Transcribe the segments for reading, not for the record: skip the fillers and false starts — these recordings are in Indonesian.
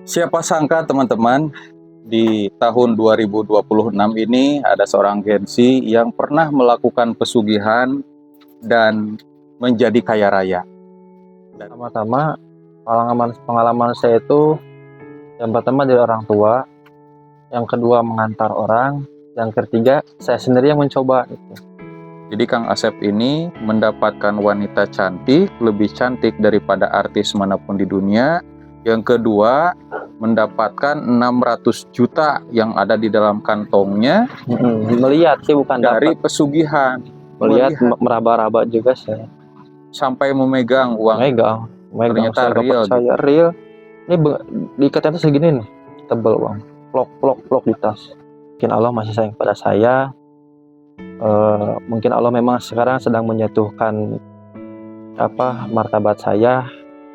Siapa sangka teman-teman, di tahun 2026 ini ada seorang Gen Z yang pernah melakukan pesugihan dan menjadi kaya raya. Pertama-tama pengalaman saya itu yang pertama dari orang tua, yang kedua mengantar orang, yang ketiga saya sendiri yang mencoba gitu. Jadi Kang Asep ini mendapatkan wanita cantik, lebih cantik daripada artis manapun di dunia. Yang kedua, mendapatkan 600 juta yang ada di dalam kantongnya Melihat sih bukan dari dapat. pesugihan. Melihat meraba-raba juga saya. Sampai memegang uang. Megang Ternyata saya real percaya gitu. real. Ini diikatnya tuh segini nih, tebel bang. Plok di tas. Mungkin Allah masih sayang pada saya. Mungkin Allah memang sekarang sedang menjatuhkan martabat saya.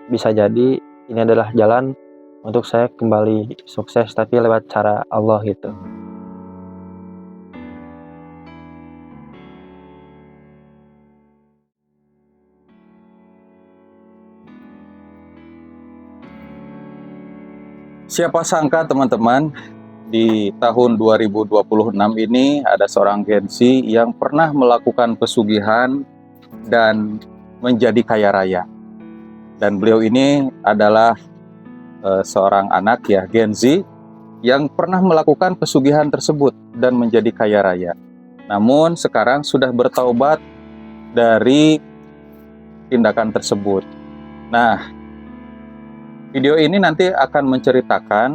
Bisa jadi ini adalah jalan untuk saya kembali sukses, tapi lewat cara Allah gitu. Siapa sangka teman-teman, di tahun 2026 ini ada seorang Gen Z yang pernah melakukan pesugihan dan menjadi kaya raya. Dan beliau ini adalah seorang anak ya, Gen Z, yang pernah melakukan pesugihan tersebut dan menjadi kaya raya. Namun sekarang sudah bertaubat dari tindakan tersebut. Nah, video ini nanti akan menceritakan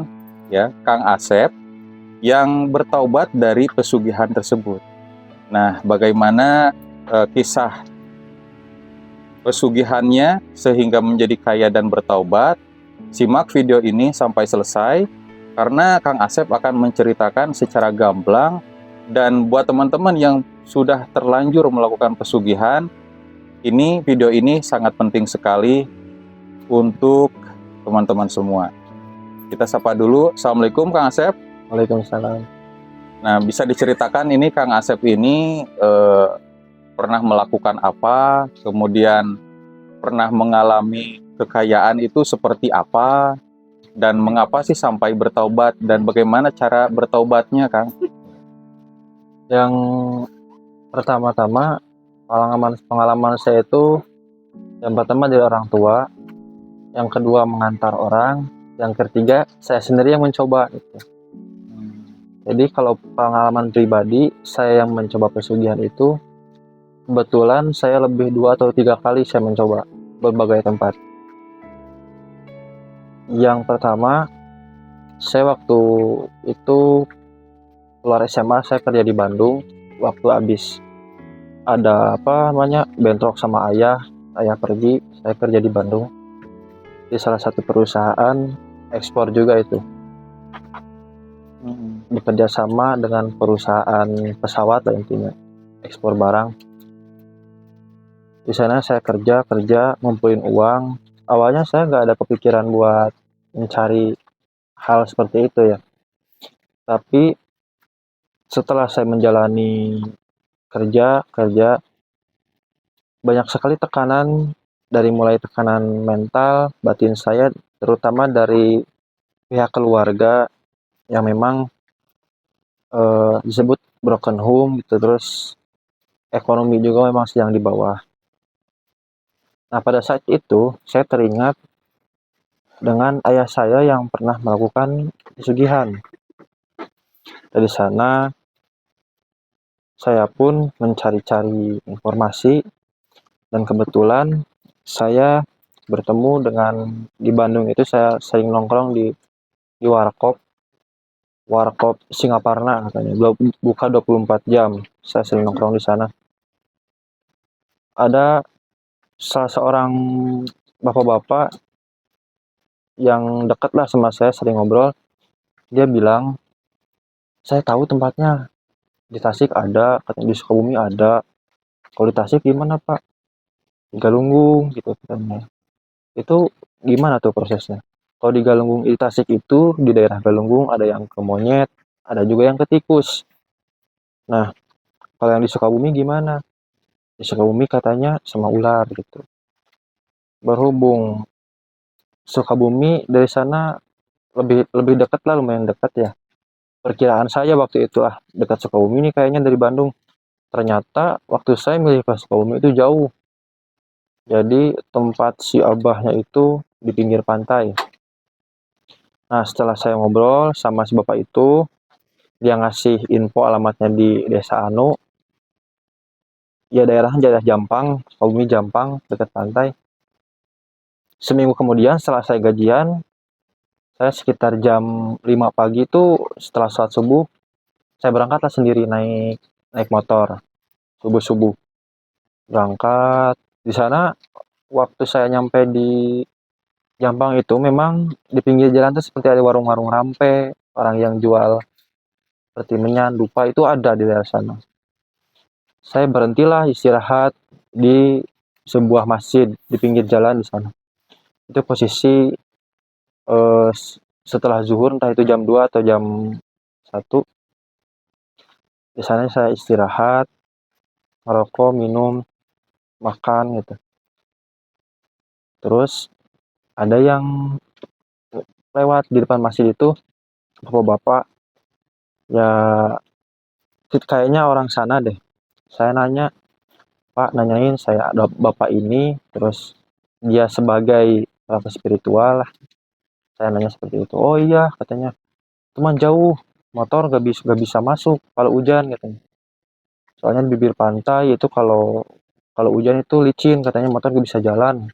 ya Kang Asep yang bertaubat dari pesugihan tersebut. Nah, bagaimana kisah pesugihannya sehingga menjadi kaya dan bertaubat? Simak video ini sampai selesai, karena Kang Asep akan menceritakan secara gamblang. Dan buat teman-teman yang sudah terlanjur melakukan pesugihan, video ini sangat penting sekali untuk teman-teman semua. Kita sapa dulu. Assalamualaikum Kang Asep. Waalaikumsalam. Nah, bisa diceritakan ini Kang Asep ini pernah melakukan apa, kemudian pernah mengalami kekayaan itu seperti apa, dan mengapa sih sampai bertaubat, dan bagaimana cara bertaubatnya, Kang? Yang pertama-tama pengalaman saya itu yang pertama dari orang tua, yang kedua mengantar orang, yang ketiga saya sendiri yang mencoba gitu. Jadi kalau pengalaman pribadi saya yang mencoba pesugihan itu, kebetulan saya lebih 2 atau 3 kali saya mencoba berbagai tempat. Yang pertama, saya waktu itu keluar SMA saya kerja di Bandung. Waktu habis ada bentrok sama ayah pergi, saya kerja di Bandung di salah satu perusahaan ekspor juga itu. Bekerja sama dengan perusahaan pesawat lah intinya, ekspor barang. Di sana saya kerja ngumpulin uang. Awalnya saya nggak ada kepikiran buat mencari hal seperti itu ya. Tapi setelah saya menjalani kerja banyak sekali tekanan, dari mulai tekanan mental, batin saya, terutama dari pihak keluarga yang memang disebut broken home gitu, terus ekonomi juga memang sedang di bawah. Nah, pada saat itu saya teringat dengan ayah saya yang pernah melakukan pesugihan. Dari sana saya pun mencari-cari informasi, dan kebetulan saya bertemu dengan, di Bandung itu saya sering nongkrong di warkop Singaparna katanya, buka 24 jam. Saya sering nongkrong di sana. Ada salah seorang bapak-bapak yang dekat lah sama saya, sering ngobrol. Dia bilang, saya tahu tempatnya, di Tasik ada, katanya di Sukabumi ada. Kalau di Tasik gimana Pak? Di Galunggung gitu katanya. Itu gimana tuh prosesnya? Kalau di Galunggung, di Tasik itu, di daerah Galunggung ada yang ke monyet, ada juga yang ke tikus. Nah, kalau yang di Sukabumi gimana? Di Sukabumi katanya sama ular gitu. Berhubung Sukabumi dari sana lebih lebih dekat lah, lumayan dekat ya. Perkiraan saya waktu itu dekat Sukabumi ini kayaknya dari Bandung. Ternyata waktu saya milih ke Sukabumi itu jauh. Jadi tempat si abahnya itu di pinggir pantai. Nah, setelah saya ngobrol sama si bapak itu, dia ngasih info alamatnya di Desa Anu, ya daerah Jampang, Sukabumi Jampang, dekat pantai. Seminggu kemudian setelah saya gajian, saya sekitar jam 5 pagi itu setelah sholat subuh, saya berangkatlah sendiri naik naik motor subuh-subuh. Berangkat di sana, waktu saya nyampe di Jampang itu memang di pinggir jalan tuh seperti ada warung-warung rampe, orang yang jual seperti menyan, dupa itu ada di daerah sana. Saya berhentilah istirahat di sebuah masjid di pinggir jalan di sana. Itu posisi setelah zuhur, entah itu jam 2 atau jam 1. Di sana saya istirahat, merokok, minum, makan gitu. Terus ada yang lewat di depan masjid itu, bapak-bapak, ya kayaknya orang sana deh. Saya nanya, Pak, nanyain saya ada bapak ini, terus dia sebagai spiritual lah. Saya nanya seperti itu. Oh iya, katanya, cuman jauh, motor gak bisa masuk kalau hujan katanya. Soalnya di bibir pantai itu kalau kalau hujan itu licin, katanya motor gak bisa jalan.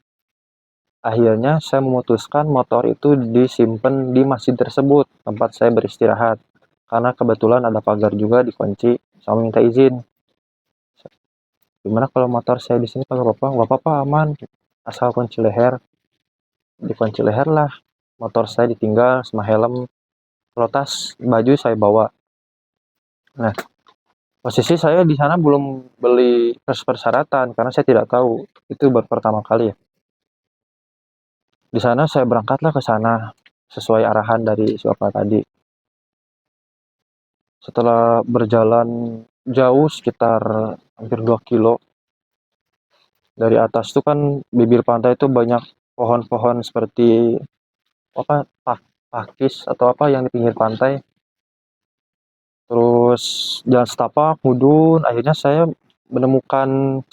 Akhirnya saya memutuskan motor itu disimpan di masjid tersebut, tempat saya beristirahat. Karena kebetulan ada pagar juga dikunci, sama minta izin. Gimana kalau motor saya di sini pakai bapak? Gak apa-apa, aman. Asal kunci leher. Dikunci leher lah. Motor saya ditinggal sama helm. Kalau tas, baju saya bawa. Nah, posisi saya di sana belum beli persyaratan karena saya tidak tahu. Itu baru pertama kali ya. Di sana saya berangkatlah ke sana sesuai arahan dari bapak tadi. Setelah berjalan jauh sekitar hampir 2 kilo, dari atas itu kan bibir pantai itu banyak pohon-pohon seperti apa, pakis atau apa yang di pinggir pantai. Terus jalan setapak, mudun, akhirnya saya menemukan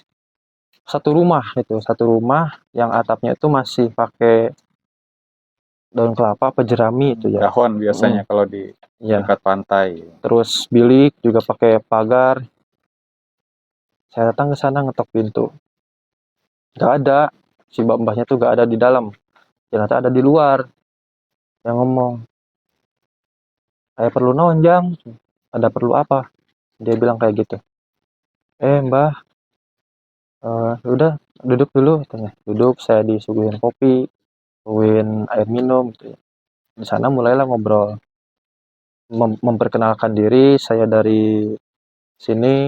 satu rumah yang atapnya itu masih pakai daun kelapa apa jerami itu ya. Dahon biasanya kalau di Ya. dekat pantai. Terus bilik juga pakai pagar. Saya datang ke sana ngetok pintu. Gak ada, si mbahnya tuh gak ada di dalam, ternyata ada di luar. Yang ngomong, saya perlu naon Jang, ada perlu apa? Dia bilang kayak gitu. Mbah, udah duduk dulu katanya. Duduk, saya disuguhin kopi, disuguhin air minum gitu ya. Di sana mulailah ngobrol, memperkenalkan diri, saya dari sini,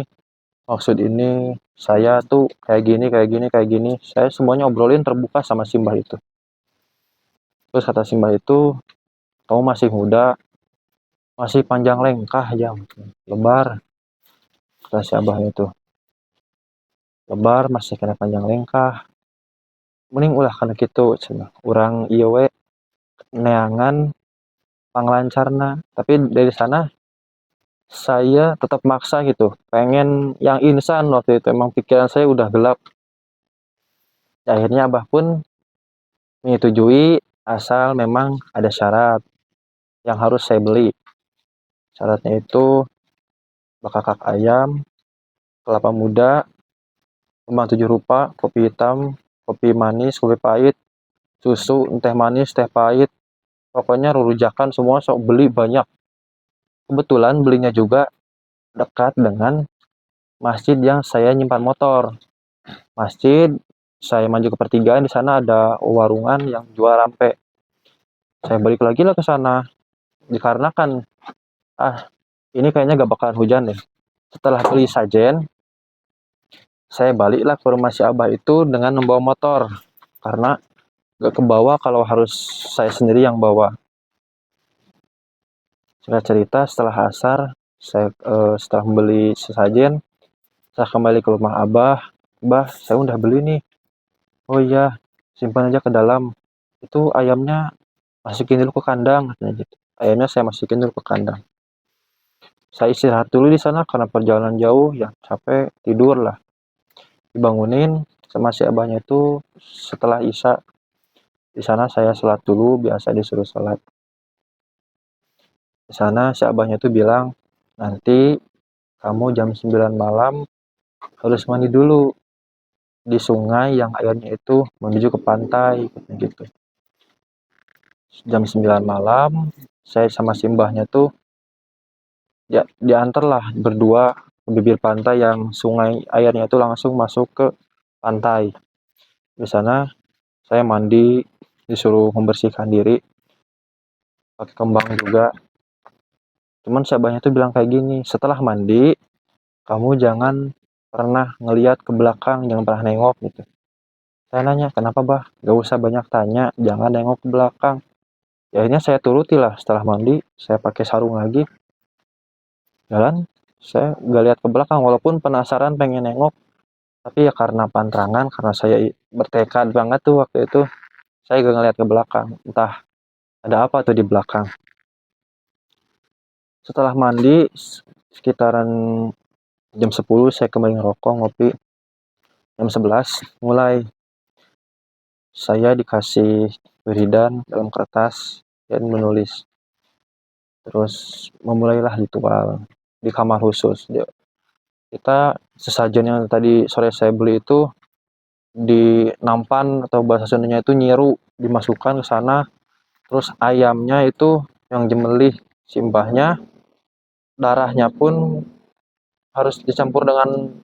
maksud ini saya tuh kayak gini. Saya semuanya obrolin terbuka sama Simbah itu. Terus kata Simbah itu, kamu masih muda, masih panjang lengkah Jang, lebar. Kata si abahnya itu, lebar masih kena panjang lengkah. Mending ulah kana kitu cenah. Urang ieu we neangan panglancarna. Tapi dari sana saya tetap maksa gitu, pengen yang insan waktu itu. Emang pikiran saya udah gelap. Akhirnya abah pun menyetujui asal memang ada syarat yang harus saya beli. Syaratnya itu bakakak ayam, kelapa muda, kembang 7 rupa, kopi hitam, kopi manis, kopi pahit, susu, teh manis, teh pahit. Pokoknya rujakan semua sok beli banyak. Kebetulan belinya juga dekat dengan masjid yang saya nyimpan motor. Masjid, saya maju ke pertigaan, di sana ada warungan yang jual rampe. Saya balik lagi lah ke sana. Dikarenakan ini kayaknya gak bakalan hujan deh. Setelah beli sajen, saya baliklah ke rumah si abah itu dengan membawa motor. Karena gak kebawa kalau harus saya sendiri yang bawa. Singkat cerita, setelah asar, saya setelah membeli sesajen, saya kembali ke rumah abah. Bah, saya udah beli nih. Oh iya, simpan aja ke dalam. Itu ayamnya masukin dulu ke kandang katanya gitu. Akhirnya saya masukin dulu ke kandang. Saya istirahat dulu di sana karena perjalanan jauh ya, capek, tidur lah. Dibangunin sama si abahnya itu setelah isya. Di sana saya sholat dulu, biasa disuruh sholat. Di sana si abahnya itu bilang, nanti kamu jam 9 malam harus mandi dulu di sungai yang airnya itu menuju ke pantai gitu. Jam 9 malam saya sama simbahnya tuh ya diantar lah berdua ke bibir pantai yang sungai airnya itu langsung masuk ke pantai. Di sana saya mandi, disuruh membersihkan diri pakai kembang juga. Cuman siabahnya tuh bilang kayak gini, setelah mandi kamu jangan pernah ngelihat ke belakang, jangan pernah nengok gitu. Saya nanya, kenapa bah? Gak usah banyak tanya, jangan nengok ke belakang. Ya akhirnya saya turuti lah, setelah mandi saya pakai sarung lagi, jalan, saya gak lihat ke belakang walaupun penasaran pengen nengok, tapi ya karena pantrangan, karena saya bertekad banget tuh waktu itu, saya gak ngeliat ke belakang, entah ada apa tuh di belakang. Setelah mandi sekitaran jam 10 saya kembali ngerokok, ngopi. Jam 11 mulai saya dikasih wiridan dalam kertas dan menulis. Terus memulailah ritual di kamar khusus. Kita sesajen yang tadi sore saya beli itu di nampan atau bahasa Sundanya itu nyiru, dimasukkan ke sana. Terus ayamnya itu yang jemelih, simbahnya, darahnya pun harus dicampur dengan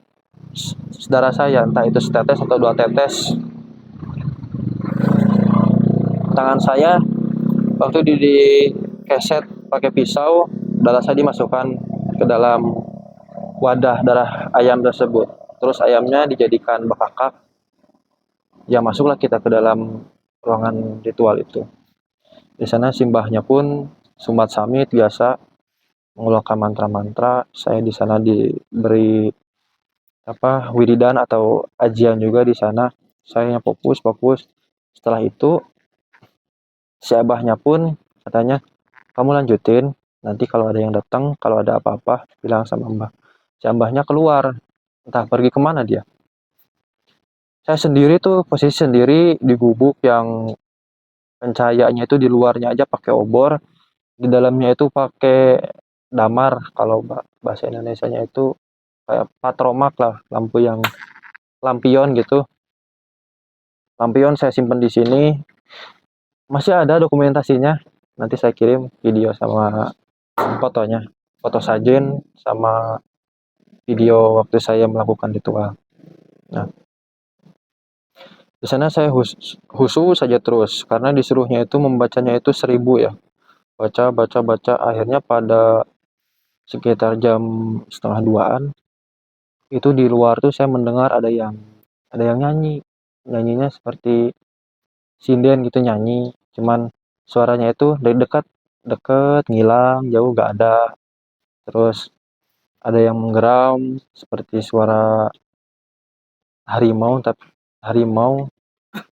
darah saya, entah itu setetes atau 2 tetes. Tangan saya waktu di keset pakai pisau, darah saya dimasukkan ke dalam wadah darah ayam tersebut. Terus ayamnya dijadikan bekakak. Ya masuklah kita ke dalam ruangan ritual itu. Di sana simbahnya pun sumbat samit biasa mengeluarkan mantra-mantra. Saya di sana diberi wiridan atau ajian juga di sana. Saya fokus. Setelah itu si abahnya pun katanya, kamu lanjutin, nanti kalau ada yang datang, kalau ada apa-apa bilang sama mbah. Si abahnya keluar, entah pergi kemana dia. Saya sendiri tuh posisi sendiri di gubuk yang pencahayaannya itu di luarnya aja pakai obor, di dalamnya itu pakai damar, kalau bahasa Indonesianya itu kayak patromak lah, lampu yang lampion gitu. Lampion saya simpen di sini, masih ada dokumentasinya. Nanti saya kirim video sama fotonya, foto sajen sama video waktu saya melakukan ritual. Nah, di sana saya husu saja terus karena disuruhnya itu membacanya itu 1000 ya. Baca. Akhirnya pada sekitar jam setengah 2-an itu di luar tuh saya mendengar ada yang nyanyi. Nyanyinya seperti sinden gitu nyanyi. Cuman suaranya itu dari dekat ngilang, jauh gak ada. Terus ada yang menggeram seperti suara harimau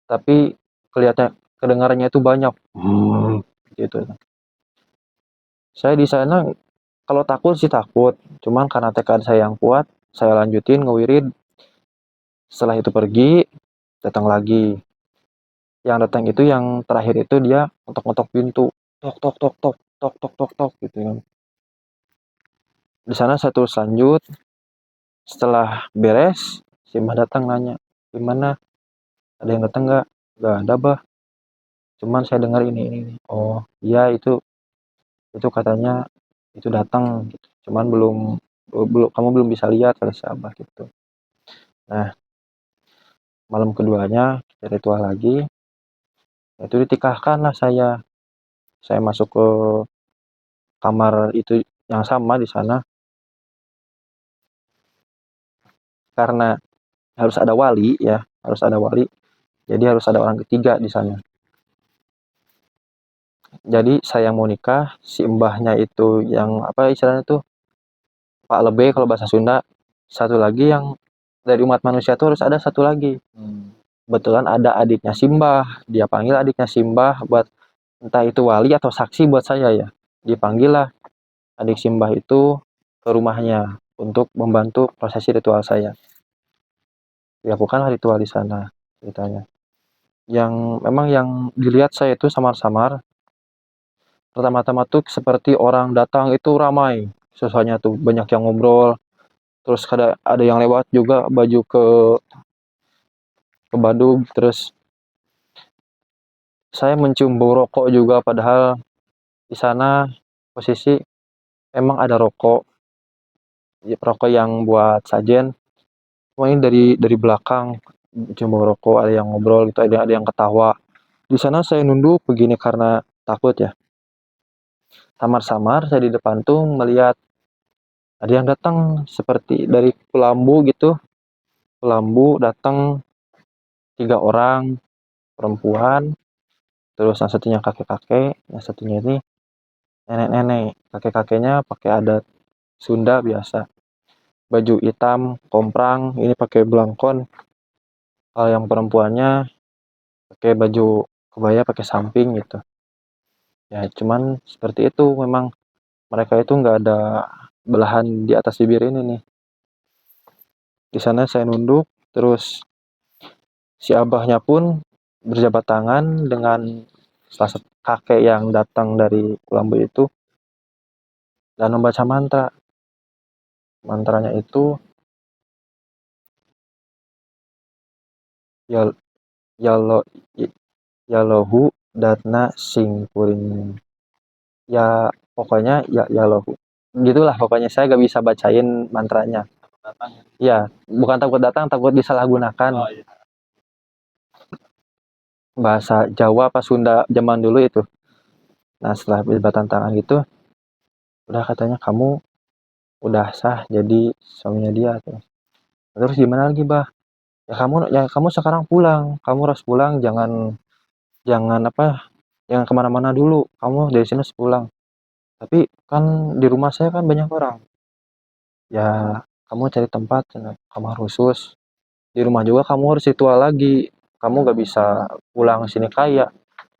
tapi kelihatan kedengarannya itu banyak gitu. Saya di sana kalau takut sih takut, cuman karena tekad saya yang kuat, saya lanjutin ngewirid. Setelah itu pergi, datang lagi. Yang datang itu yang terakhir itu dia ngetok-ngetok pintu, tok gitu kan. Di sana saya terus lanjut. Setelah beres, si mbah datang nanya, gimana? Ada yang datang nggak? Nggak ada bah. Cuman saya dengar ini. Oh iya itu katanya itu datang. Gitu. Cuman belum kamu belum bisa lihat kata si abah gitu. Nah malam keduanya kita ritual lagi. Itu ditikahkan lah saya masuk ke kamar itu yang sama di sana karena harus ada wali ya, jadi harus ada orang ketiga di sana. Jadi saya mau nikah, si mbahnya itu yang istilahnya tuh Pak Lebe kalau bahasa Sunda, satu lagi yang dari umat manusia tuh harus ada satu lagi. Kebetulan ada adiknya Simbah, dia panggil adiknya Simbah buat entah itu wali atau saksi buat saya ya. Dipanggil lah adik Simbah itu ke rumahnya untuk membantu prosesi ritual saya. Dilakukanlah ritual di sana ceritanya. Yang memang yang dilihat saya itu samar-samar. Pertama-tama tuh seperti orang datang itu ramai. Suasananya tuh banyak yang ngobrol. Terus ada yang lewat juga baju ke Badung. Terus saya mencium bau rokok juga, padahal di sana posisi emang ada rokok yang buat sajen. Cuma ini dari belakang mencium bau rokok, ada yang ngobrol gitu, ada yang ketawa. Di sana saya nunduk begini karena takut ya. Samar-samar saya di depan tuh melihat ada yang datang seperti dari Pulambu gitu. Pulambu datang 3 orang perempuan, terus yang satunya kakek-kakek, yang satunya ini nenek-nenek. Kakek-kakeknya pakai adat Sunda biasa, baju hitam komprang, ini pakai belangkon. Kalau yang perempuannya pakai baju kebaya pakai samping gitu. Ya cuman seperti itu, memang mereka itu nggak ada belahan di atas bibir ini nih. Di sana saya nunduk, terus si abahnya pun berjabat tangan dengan salah satu kakek yang datang dari Pulambu itu dan membaca mantra. Mantranya itu ya yalo yalohu datna sing puring. Ya pokoknya ya yalohu. Gitulah pokoknya, saya gak bisa bacain mantranya. Ya, bukan takut datang, takut disalahgunakan. Bahasa Jawa apa Sunda zaman dulu itu. Nah, setelah berjabatan tangan gitu, udah katanya kamu udah sah jadi suaminya dia tuh. Terus gimana lagi, Bah? Ya kamu sekarang pulang. Kamu harus pulang, jangan jangan apa? Jangan kemana-mana dulu. Kamu dari sini harus pulang. Tapi kan di rumah saya kan banyak orang. Ya, kamu cari tempat, kamar khusus. Di rumah juga kamu harus ritual lagi. Kamu gak bisa pulang sini kaya.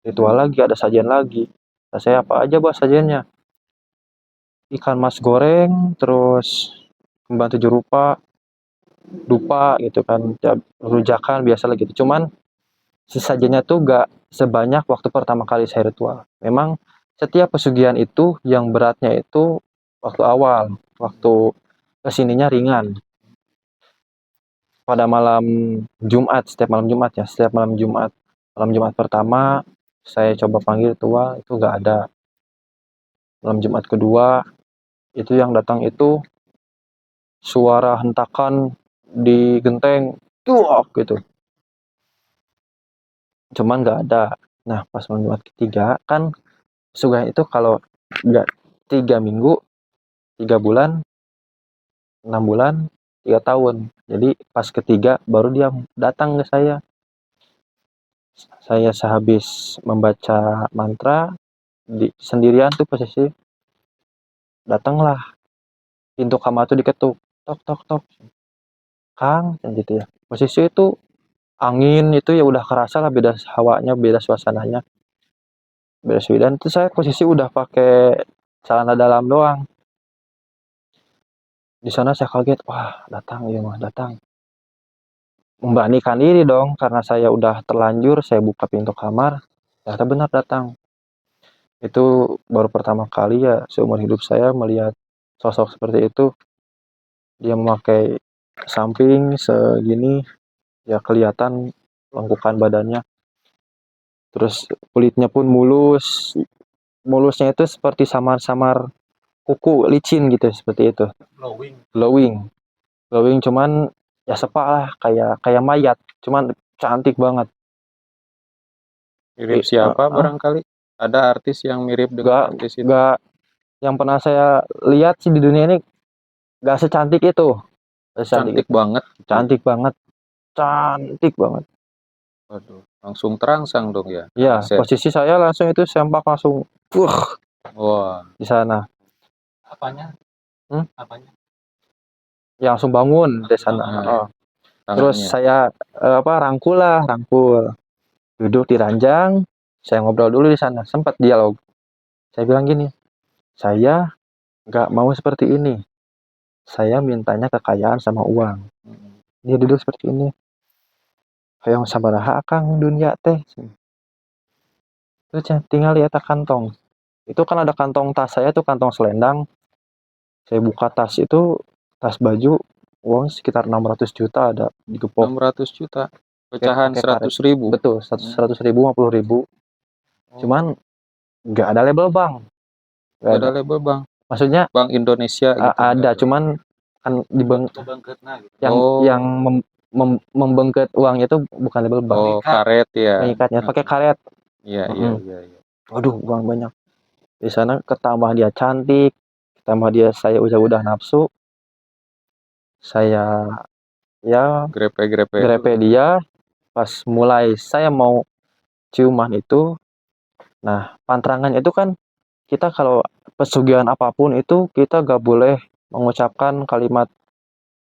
Ritual lagi, ada sajian lagi. Nah, saya apa aja, Bah, sajiannya? Ikan mas goreng, terus kembang 7 rupa, dupa gitu kan, ya, rujakan biasa gitu. Cuman sesajennya tuh gak sebanyak waktu pertama kali saya ritual. Memang setiap pesugihan itu yang beratnya itu waktu awal, waktu kesininya ringan. Pada malam Jumat, setiap malam Jumat ya, setiap malam Jumat pertama saya coba panggil ritual itu gak ada. Malam Jumat kedua itu yang datang itu suara hentakan di genteng, tuak gitu. Cuman nggak ada. Nah, pas malam Jumat ketiga kan pesugihan itu kalau nggak 3 minggu, 3 bulan, 6 bulan, 3 tahun. Jadi pas ketiga baru dia datang ke saya. Saya sehabis membaca mantra sendirian tuh posisi, datanglah pintu kamar tuh diketuk, tok tok tok, Kang, kan gitu ya. Posisi itu angin itu ya udah kerasa lah, beda hawanya, beda suasananya, beda suhu. Dan itu saya posisi udah pakai celana dalam doang. Di sana saya kaget, wah datang ya mah datang. Memberanikan diri dong, karena saya udah terlanjur, saya buka pintu kamar, ternyata benar datang. Itu baru pertama kali ya seumur hidup saya melihat sosok seperti itu. Dia memakai samping segini, ya kelihatan lengkukan badannya. Terus kulitnya pun mulus. Mulusnya itu seperti samar-samar kuku licin gitu, seperti itu. Glowing cuman ya sepak lah, kayak mayat, cuman cantik banget. Mirip siapa barangkali? Ada artis yang mirip dengan artis itu? Gak, yang pernah saya lihat sih di dunia ini gak secantik itu. Cantik banget. Cantik banget. Cantik banget. Waduh, langsung terangsang dong ya. Iya, posisi saya langsung itu sempak langsung. Wah. Di sana. Apanya? Apanya? Ya langsung bangun di sana. Terus saya rangkul. Duduk di ranjang, Saya ngobrol dulu di sana, sempat dialog. Saya bilang gini, saya nggak mau seperti ini. Saya mintanya kekayaan sama uang. Dia duduk seperti ini. Hayang sabaraha akang dunia teh. Terus tinggal lihat kantong. Itu kan ada kantong tas saya tuh, kantong selendang. Saya buka tas itu, tas baju, uang sekitar 600 juta ada digepok. 600 juta. Pecahan Pakai karet. 100 ribu. Betul, 100 ribu, 50 ribu. Cuman nggak ada label bank. Nggak Gak ada. ada label bank. Maksudnya Bank Indonesia gitu. ada, cuman kan di bank Bangketna gitu. yang membengket uangnya itu bukan label bank. Oh, karet ya. Mengikatnya pakai karet. Iya. Waduh, uang banyak. Di sana ketambah dia cantik, ketambah dia saya udah nafsu. Saya ya grepe dia. Pas mulai saya mau ciuman itu, nah pantrangan itu kan kita kalau pesugihan apapun itu kita gak boleh mengucapkan kalimat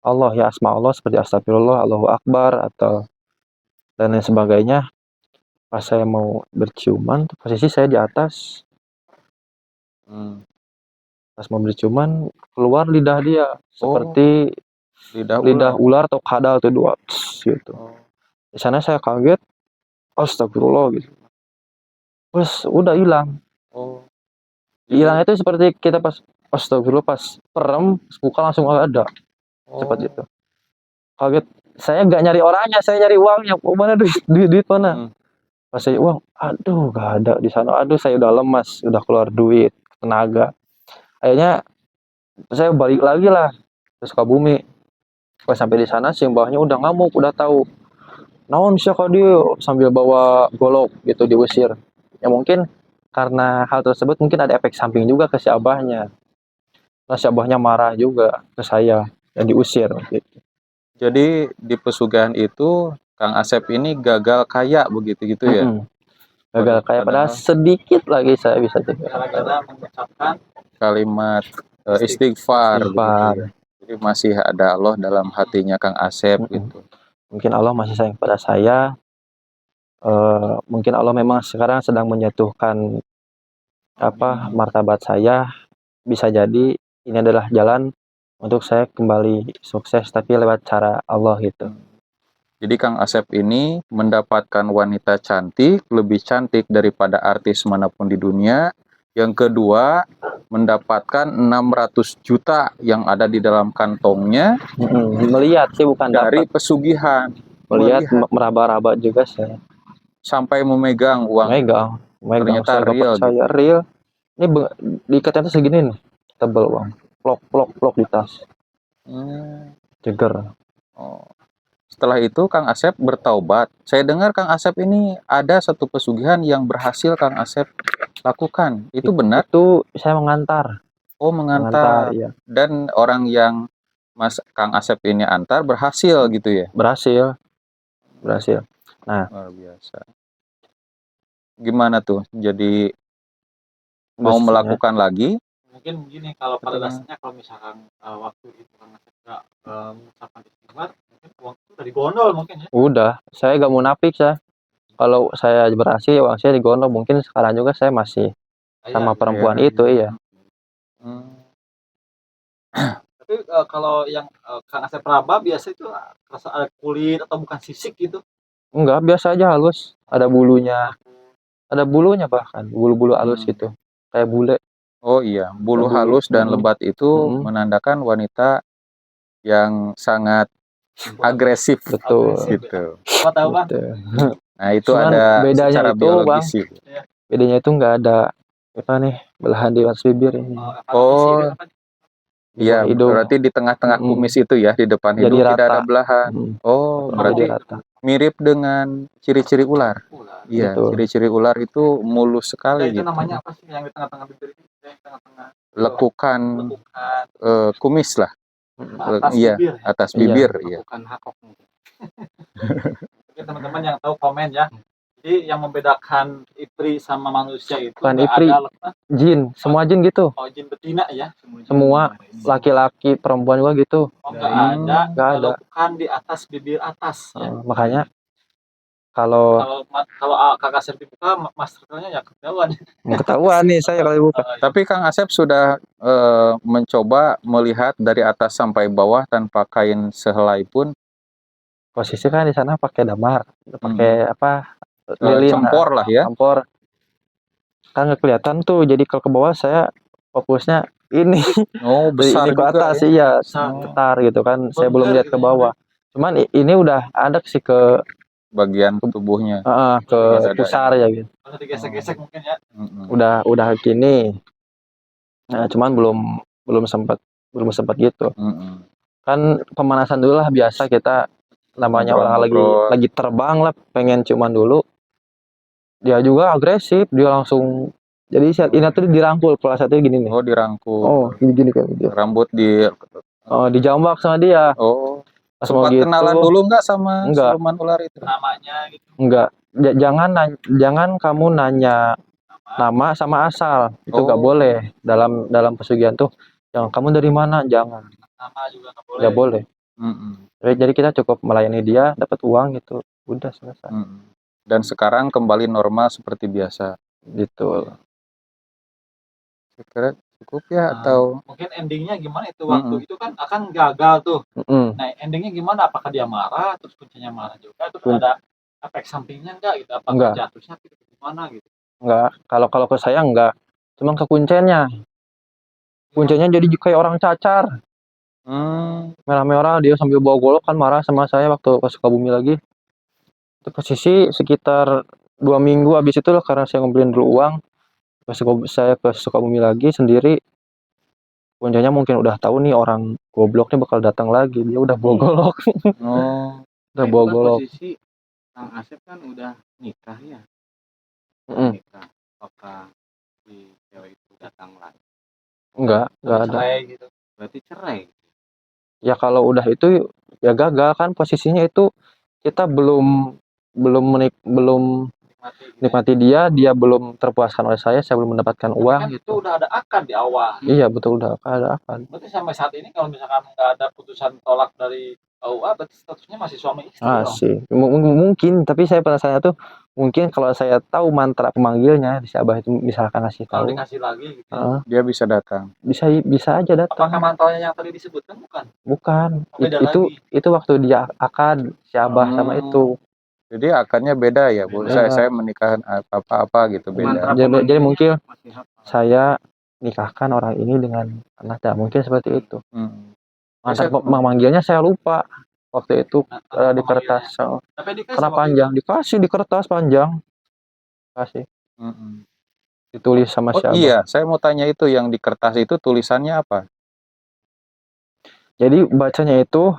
Allah ya, asma Allah seperti astagfirullah, Allahu Akbar atau dan lain sebagainya. Pas saya mau berciuman, posisi saya di atas. Pas mau berciuman, keluar lidah dia seperti lidah ular atau kadal tuh dua gitu. Di sana saya kaget, astagfirullah gitu. Terus udah hilang. Hilang itu seperti kita pas astagfirullah, pas perem buka langsung ada. Cepat gitu. Kaget. Saya nggak nyari orangnya, saya nyari uangnya. Mana duit mana? Pas saya uang, aduh gak ada di sana. Aduh saya udah lemas, udah keluar duit, tenaga. Akhirnya saya balik lagi lah ke Sukabumi. Pas sampai di sana si mbahnya udah ngamuk, udah tahu. Naon sih kok dia sambil bawa golok gitu diusir. Ya mungkin karena hal tersebut mungkin ada efek samping juga ke si abahnya. Nah si abahnya marah juga ke saya dan diusir gitu. Jadi di pesugihan itu Kang Asep ini gagal kaya begitu gitu ya? Gagal kaya, padahal sedikit lagi saya bisa jadi. Gara-gara mengucapkan kalimat istighfar. Begitu ya. Jadi masih ada Allah dalam hatinya Kang Asep gitu. Mungkin Allah masih sayang pada saya. Mungkin Allah memang sekarang sedang menjatuhkan martabat saya. Bisa jadi ini adalah jalan untuk saya kembali sukses, tapi lewat cara Allah gitu. Jadi Kang Asep ini mendapatkan wanita cantik, lebih cantik daripada artis manapun di dunia. Yang kedua, mendapatkan 600 juta yang ada di dalam kantongnya. Melihat sih, bukan dari dapat. Pesugihan. Melihat meraba-raba juga saya. Sampai memegang uang. Megang. Ternyata real. Saya gitu. Real. Ini diikatnya tuh segini nih, tebel uang. Plok di tas. Jeger. Setelah itu Kang Asep bertaubat. Saya dengar Kang Asep ini ada satu pesugihan yang berhasil Kang Asep lakukan. Itu benar? Itu saya mengantar. Oh, mengantar. Iya. Dan orang yang Kang Asep ini antar berhasil gitu ya? Berhasil. Nah, luar biasa. Gimana tuh? Jadi mau melakukan lagi? Mungkin begini, kalau pada dasarnya kalau misalkan waktu itu Kang Asep nggak mengucapkan istighfar, mungkin uang itu udah digondol mungkin ya. Udah, saya gak munafik saya. Kalau saya berhasil, uang saya digondol. Mungkin sekarang juga saya masih sama perempuan itu, iya. Tapi kalau yang Kang Asep raba biasa itu rasa ada kulit atau bukan sisik gitu? Enggak, biasa aja halus. Ada bulunya. Ada bulunya bahkan, bulu-bulu halus gitu. Kayak bule. Oh iya, bulu halus dan lebat itu menandakan wanita yang sangat agresif. Betul. Gitu. Apa tahu Bang? Nah itu cuman ada bedanya secara itu biologis Bang, sih. bedanya itu nggak ada belahan di atas bibir ini. Iya, berarti di tengah-tengah kumis itu ya, di depan hidung tidak ada belahan. Berarti rata. Mirip dengan ciri-ciri ular. Iya, ciri-ciri ular itu mulus sekali itu gitu. namanya apa sih yang di tengah-tengah bibir itu? Lekukan kumis lah. Atas bibir. Iya. Lekukan hakok. Mungkin teman-teman yang tahu komen ya. Jadi yang membedakan ipri sama manusia itu bukan ipri, jin, semua jin gitu. Oh, jin betina ya? Semua laki-laki, perempuan juga gitu. Oh, nggak ada. Bukan di atas bibir atas. Ya? Makanya Kalau Kalau kakak Asep dibuka, masternya ya ketahuan. ketahuan nih saya kalau dibuka. Tapi Kang Asep sudah mencoba melihat dari atas sampai bawah tanpa kain sehelai pun. Posisi kan di sana pakai damar, pakai apa? Lilin, Cempor lah ya. Campur. Kan nggak kelihatan tuh. Jadi kalau ke bawah saya fokusnya ini. Oh, besar Ini ke juga atas ya. iya, Besar. cetar gitu kan. Saya belum Bongkar lihat ke gitu ya, bawah. Cuman ini udah ada sih ke Bagian tubuhnya. ke Ada. pusar ya gitu. Kalau digesek-gesek mungkin ya. Mm-mm. Udah gini. Nah, cuman belum sempat gitu. Mm-mm. Kan pemanasan dulu lah, biasa kita namanya orang Ngobrol-ngobrol. lagi terbang lah, pengen ciuman dulu. Dia juga agresif, dia langsung, jadi saat ini tuh dirangkul, kepala satunya gini nih. Oh, dirangkul. Oh, gini kan dia. Rambut di Oh, dijambak sama dia. Oh, Pas mau sempat gitu, kenalan dulu nggak sama Enggak. siluman ular itu? Namanya gitu. enggak. Jangan kamu nanya nama sama asal, itu nggak Oh. boleh dalam pesugihan tuh. Yang kamu dari mana, jangan, Nama juga nggak boleh. nggak boleh. Mm-mm. Jadi kita cukup melayani dia, dapat uang gitu, udah selesai. Mm-mm. Dan sekarang kembali normal seperti biasa. Gitu. Saya kira cukup ya, Nah, atau mungkin endingnya gimana itu waktu itu kan akan gagal tuh. Mm-mm. Nah, endingnya gimana? Apakah dia marah, terus kuncinya marah juga, terus Kun- ada efek sampingnya enggak gitu? Apakah Enggak. jatuh sakit atau gimana gitu? Enggak, kalau ke saya enggak, cuma ke kuncennya jadi kayak orang cacar, merah-merah, dia sambil bawa golok kan, marah sama saya waktu ke Sukabumi lagi. Itu posisi sekitar 2 minggu, habis itu lah karena saya ngumpulin dulu uang, saya ke Sukabumi lagi sendiri. Kuncinya mungkin udah tahu nih orang gobloknya bakal datang lagi, dia udah bawa golok. oh, Udah bawa golok. Posisi Kang Asep kan udah nikah ya. Mm-mm. Nikah. Apakah si cewek itu datang lagi? Enggak ada. Cerai gitu. Berarti cerai. Ya kalau udah itu ya gagal kan, posisinya itu kita belum Nikmati gitu. nikmati dia belum terpuaskan oleh saya belum mendapatkan Tapi uang kan itu gitu. udah ada akad di awal. Iya betul, udah ada akad. Berarti sampai saat ini kalau misalkan nggak ada putusan tolak dari KUA, berarti statusnya masih suami istri dong. Sih mungkin, tapi saya penasaran tuh, mungkin kalau saya tahu mantra pemanggilnya si Abah itu misalkan ngasih Kalau tahu, dikasih lagi gitu. dia bisa datang. bisa aja datang. Apakah mantranya yang tadi disebutkan bukan? Bukan, Beda itu waktu dia akad si Abah sama itu. Jadi akadnya beda ya, Bu. Beda. Saya menikahkan apa gitu, beda. Jadi mungkin masih hafal. saya nikahkan orang ini dengan anaknya, mungkin seperti itu. Mantra memanggilnya saya lupa waktu itu, di kertas. Tapi dikasih Karena waktu panjang, dikasih di kertas panjang, kasih ditulis sama Oh siapa. iya, saya mau tanya itu, yang di kertas itu tulisannya apa? Jadi bacanya itu,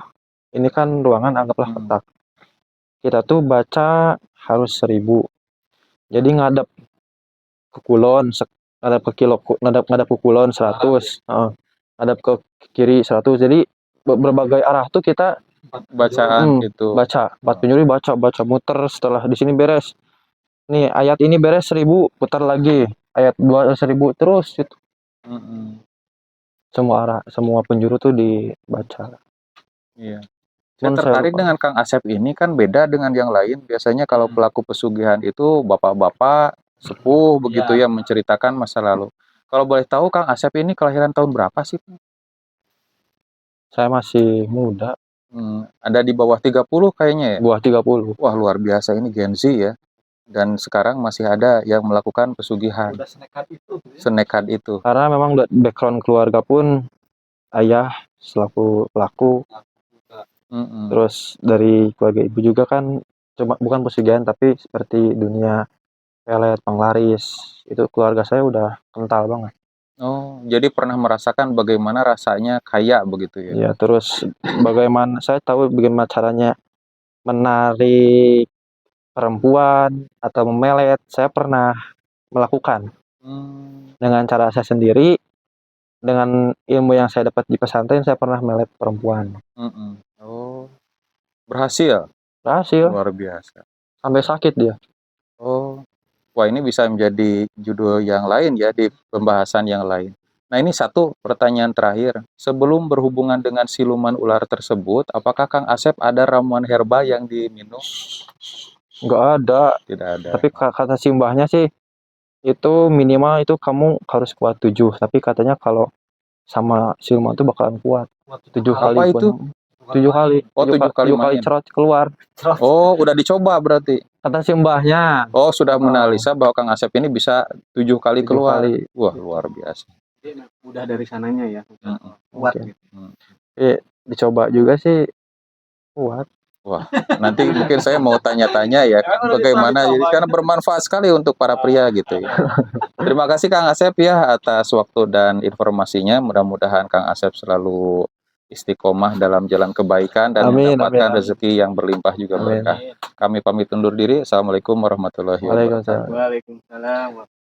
ini kan ruangan anggaplah kotak. Kita tuh baca harus 1000. Jadi ngadep ke kulon, ngadep ke kilo, ngadep ke kulon 100, ngadep ke kiri 100. Jadi berbagai arah tuh kita Bacaan itu. baca, 4 penjuru baca muter. Setelah di sini beres, nih ayat ini beres 1000, putar lagi ayat 1000 terus gitu. Semua arah, semua penjuru tuh dibaca. Iya. Saya tertarik dengan Kang Asep ini, kan beda dengan yang lain. Biasanya kalau pelaku pesugihan itu bapak-bapak sepuh begitu ya, menceritakan masa lalu. Kalau boleh tahu Kang Asep ini kelahiran tahun berapa sih? Saya masih muda. Ada di bawah 30 kayaknya ya? Bawah 30. Wah, luar biasa, ini Gen Z ya. Dan sekarang masih ada yang melakukan pesugihan. Udah senekat itu. Senekat itu. Karena memang background keluarga pun ayah selaku pelaku. Terus dari keluarga ibu juga kan cuma bukan pesugihan, tapi seperti dunia pelet, penglaris. Itu keluarga saya udah kental banget. Oh, jadi pernah merasakan bagaimana rasanya kaya begitu ya? Iya, terus bagaimana saya tahu bagaimana caranya menarik perempuan atau memelet. Saya pernah melakukan dengan cara saya sendiri. Dengan ilmu yang saya dapat di pesantren, saya pernah melet perempuan. Oh, berhasil? Berhasil. Luar biasa. Sampai sakit dia. Oh, wah, ini bisa menjadi judul yang lain ya, di pembahasan yang lain. Nah, ini satu pertanyaan terakhir. Sebelum berhubungan dengan siluman ular tersebut, apakah Kang Asep ada ramuan herba yang diminum? Nggak ada. Tidak ada. Tapi kata si mbahnya sih itu minimal itu kamu harus kuat 7. Tapi katanya kalau sama siluman tuh bakalan kuat. 7 kali Apa itu? pun. 7 kali. Oh, 7 kali 7 kali main. cerot keluar. Oh, udah dicoba berarti. Kata si mbahnya. Oh, sudah menganalisa bahwa Kang Asep ini bisa 7 kali 7 keluar. kali. Wah, luar biasa. Jadi udah dari sananya ya. Oke. Kuat gitu. Dicoba juga sih kuat. Nanti mungkin saya mau tanya-tanya ya bagaimana, jadi karena bermanfaat sekali untuk para pria gitu ya. Terima kasih Kang Asep ya atas waktu dan informasinya. Mudah-mudahan Kang Asep selalu istiqomah dalam jalan kebaikan dan Amin, mendapatkan amin. rezeki yang berlimpah juga Amin. berkah. Kami pamit undur diri. Assalamualaikum warahmatullahi wabarakatuh. Waalaikumsalam. Waalaikumsalam.